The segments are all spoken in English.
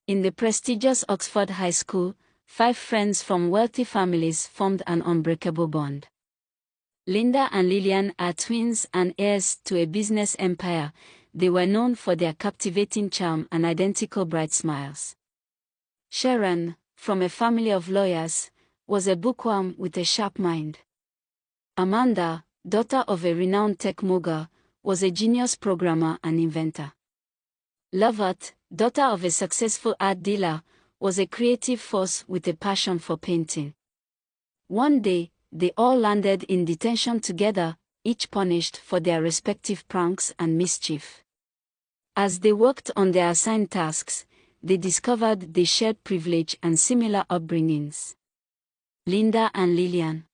In the prestigious Oxford High School, 5 friends from wealthy families formed an unbreakable bond. Linda and Lillian are twins and heirs to a business empire. They were known for their captivating charm and identical bright smiles. Sharon, from a family of lawyers, was a bookworm with a sharp mind. Amanda, daughter of a renowned tech mogul, was a genius programmer and inventor. Lovett, daughter of a successful art dealer, was a creative force with a passion for painting. One day, they all landed in detention together, each punished for their respective pranks and mischief. As they worked on their assigned tasks, they discovered they shared privilege and similar upbringings. Linda and Lillian,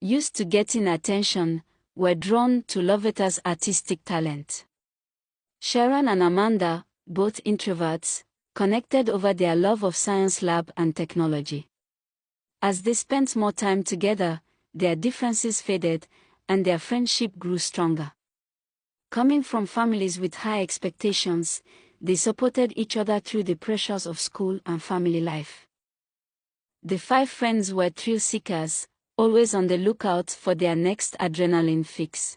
used to getting attention, were drawn to Lovett's artistic talent. Sharon and Amanda, both introverts, connected over their love of science lab and technology. As they spent more time together, their differences faded, and their friendship grew stronger. Coming from families with high expectations, they supported each other through the pressures of school and family life. The 5 friends were thrill seekers, always on the lookout for their next adrenaline fix.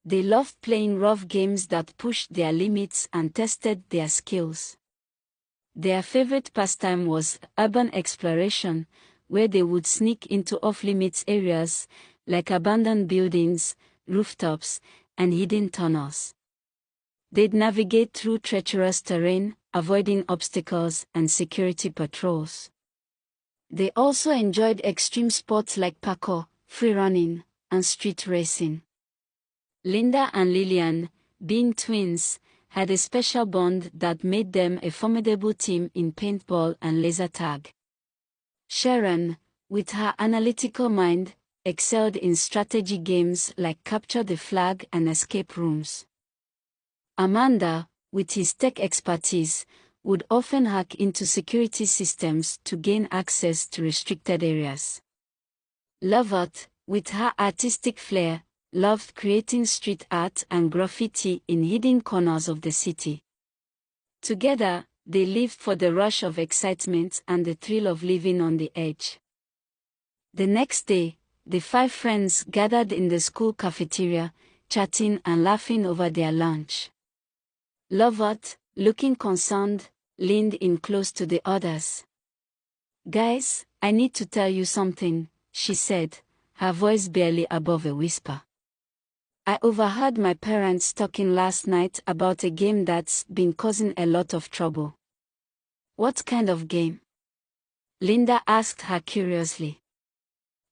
They loved playing rough games that pushed their limits and tested their skills. Their favorite pastime was urban exploration, where they would sneak into off-limits areas, like abandoned buildings, rooftops, and hidden tunnels. They'd navigate through treacherous terrain, avoiding obstacles and security patrols. They also enjoyed extreme sports like parkour, free-running, and street racing. Linda and Lillian, being twins, had a special bond that made them a formidable team in paintball and laser tag. Sharon, with her analytical mind, excelled in strategy games like Capture the Flag and escape rooms. Amanda, with his tech expertise, would often hack into security systems to gain access to restricted areas. Lovett, with her artistic flair, loved creating street art and graffiti in hidden corners of the city. Together, they lived for the rush of excitement and the thrill of living on the edge. The next day, the 5 friends gathered in the school cafeteria, chatting and laughing over their lunch. Lovett, looking concerned, leaned in close to the others. "Guys, I need to tell you something," she said, her voice barely above a whisper. "I overheard my parents talking last night about a game that's been causing a lot of trouble." "What kind of game?" Linda asked her curiously.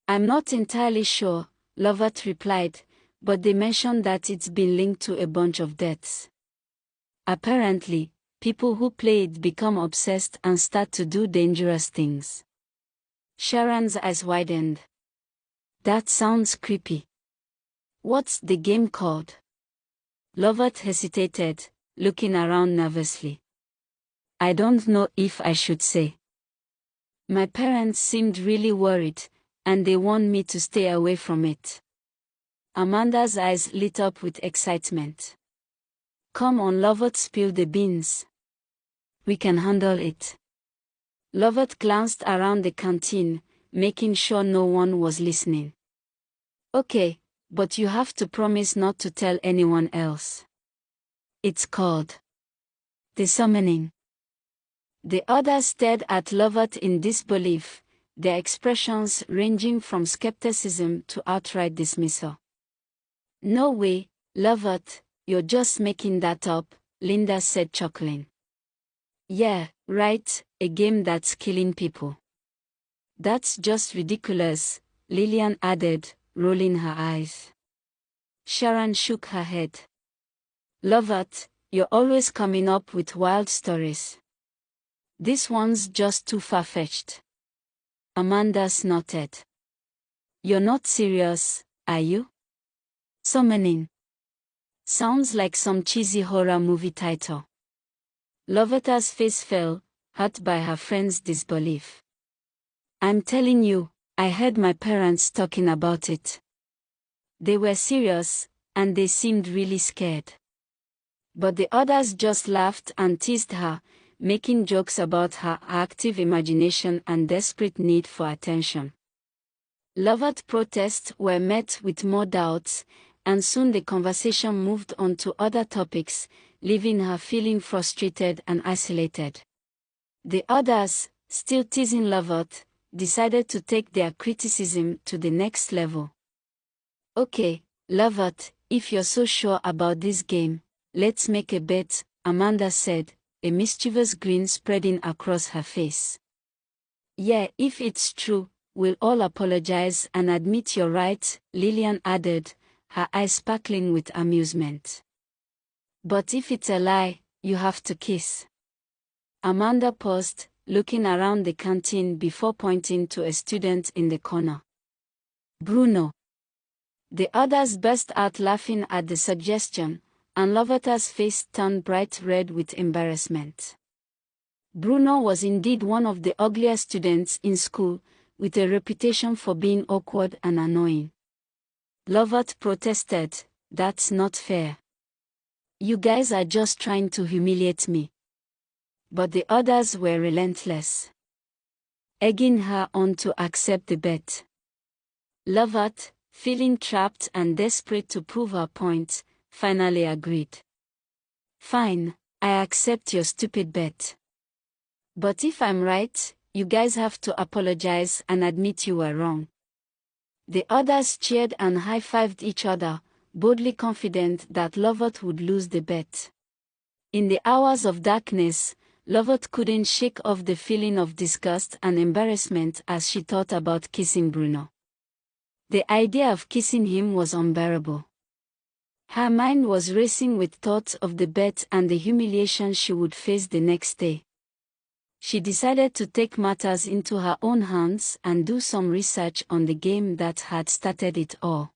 "I'm not entirely sure," Lovett replied, "but they mentioned that it's been linked to a bunch of deaths. Apparently, people who play it become obsessed and start to do dangerous things." Sharon's eyes widened. "That sounds creepy. What's the game called?" Lovett hesitated, looking around nervously. "I don't know if I should say. My parents seemed really worried, and they want me to stay away from it." Amanda's eyes lit up with excitement. "Come on, Lovett, spill the beans. We can handle it." Lovett glanced around the canteen, making sure no one was listening. "Okay, but you have to promise not to tell anyone else. It's called The Summoning." The others stared at Lovett in disbelief, their expressions ranging from skepticism to outright dismissal. "No way, Lovett, you're just making that up," Linda said, chuckling. "Yeah, right, a game that's killing people." "That's just ridiculous," Lillian added, rolling her eyes. Sharon shook her head. "Lovett, you're always coming up with wild stories. This one's just too far-fetched." Amanda snorted. "You're not serious, are you?" "Summoning. Sounds like some cheesy horror movie title." Lovetta's face fell, hurt by her friend's disbelief. "I'm telling you, I heard my parents talking about it. They were serious, and they seemed really scared." But the others just laughed and teased her, making jokes about her active imagination and desperate need for attention. Lovett's protests were met with more doubts, and soon the conversation moved on to other topics, leaving her feeling frustrated and isolated. The others, still teasing Lovett, decided to take their criticism to the next level. "Okay, Lovett, if you're so sure about this game, let's make a bet," Amanda said, a mischievous grin spreading across her face. "Yeah, if it's true, we'll all apologize and admit you're right," Lillian added, her eyes sparkling with amusement. "But if it's a lie, you have to kiss." Amanda paused, looking around the canteen before pointing to a student in the corner. "Bruno." The others burst out laughing at the suggestion, and Lovetta's face turned bright red with embarrassment. Bruno was indeed one of the ugliest students in school, with a reputation for being awkward and annoying. Lovett protested, "That's not fair. You guys are just trying to humiliate me." But the others were relentless, egging her on to accept the bet. Lovett, feeling trapped and desperate to prove her point, finally agreed. "Fine, I accept your stupid bet. But if I'm right, you guys have to apologize and admit you were wrong." The others cheered and high-fived each other, boldly confident that Lovett would lose the bet. In the hours of darkness, Lovett couldn't shake off the feeling of disgust and embarrassment as she thought about kissing Bruno. The idea of kissing him was unbearable. Her mind was racing with thoughts of the bet and the humiliation she would face the next day. She decided to take matters into her own hands and do some research on the game that had started it all.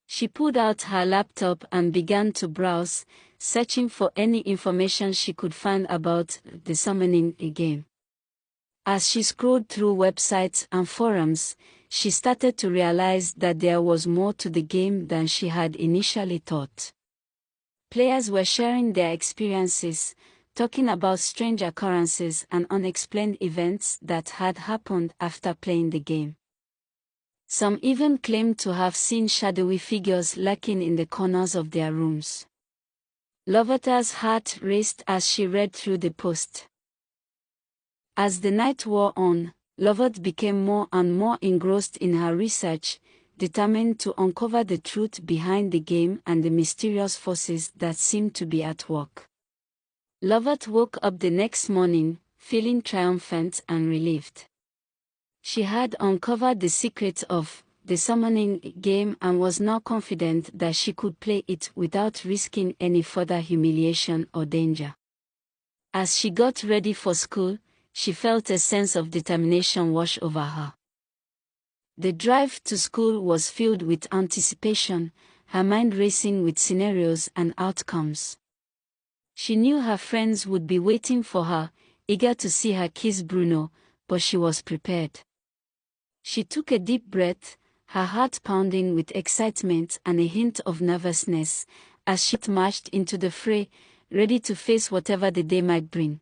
She pulled out her laptop and began to browse, searching for any information she could find about the summoning game. As she scrolled through websites and forums, she started to realize that there was more to the game than she had initially thought. Players were sharing their experiences, talking about strange occurrences and unexplained events that had happened after playing the game. Some even claimed to have seen shadowy figures lurking in the corners of their rooms. Lovetta's heart raced as she read through the post. As the night wore on, Lovett became more and more engrossed in her research, determined to uncover the truth behind the game and the mysterious forces that seemed to be at work. Lovett woke up the next morning, feeling triumphant and relieved. She had uncovered the secret of the summoning game and was now confident that she could play it without risking any further humiliation or danger. As she got ready for school, she felt a sense of determination wash over her. The drive to school was filled with anticipation, her mind racing with scenarios and outcomes. She knew her friends would be waiting for her, eager to see her kiss Bruno, but she was prepared. She took a deep breath, her heart pounding with excitement and a hint of nervousness, as she marched into the fray, ready to face whatever the day might bring.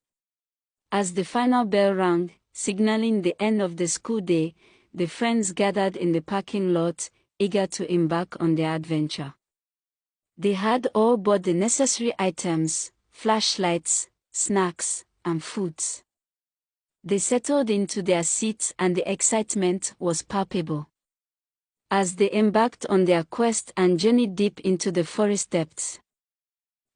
As the final bell rang, signaling the end of the school day, the friends gathered in the parking lot, eager to embark on their adventure. They had all bought the necessary items, flashlights, snacks, and foods. They settled into their seats and the excitement was palpable. As they embarked on their quest and journeyed deep into the forest depths.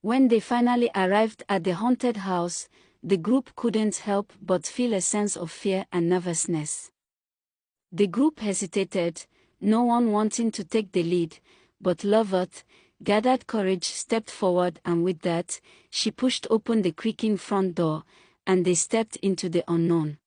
When they finally arrived at the haunted house, the group couldn't help but feel a sense of fear and nervousness. The group hesitated, no one wanting to take the lead, but Lovett, gathered courage, stepped forward, and with that, she pushed open the creaking front door, and they stepped into the unknown.